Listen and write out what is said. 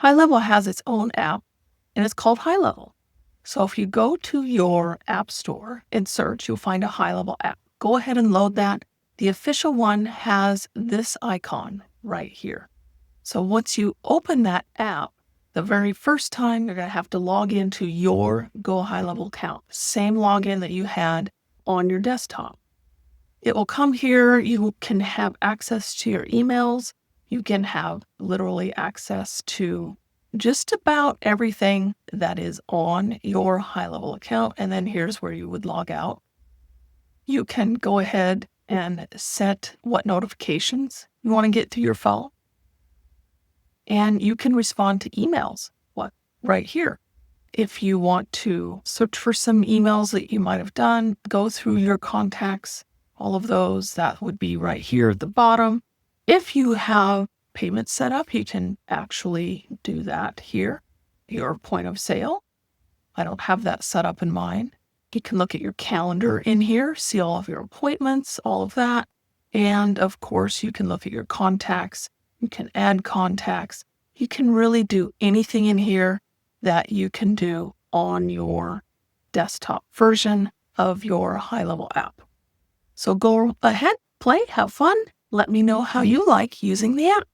GoHighLevel has its own app, and it's called GoHighLevel. So if you go to your app store and search, you'll find a GoHighLevel app. Go ahead and load that. The official one has this icon right here. So once you open that app, the very first time you're going to have to log into your GoHighLevel account, same login that you had on your desktop. It will come here. You can have access to your emails. You can have literally access to just about everything that is on your GoHighLevel account. And then here's where you would log out. You can go ahead and set what notifications you want to get through your phone. And you can respond to emails right here. If you want to search for some emails that you might have done, go through your contacts, all of those, that would be right here at the bottom. If you have payments set up, you can actually do that here. Your point of sale. I don't have that set up in mine. You can look at your calendar in here, see all of your appointments, all of that. And of course, you can look at your contacts. You can add contacts. You can really do anything in here that you can do on your desktop version of your GoHighLevel app. So go ahead, play, have fun. Let me know how you like using the app.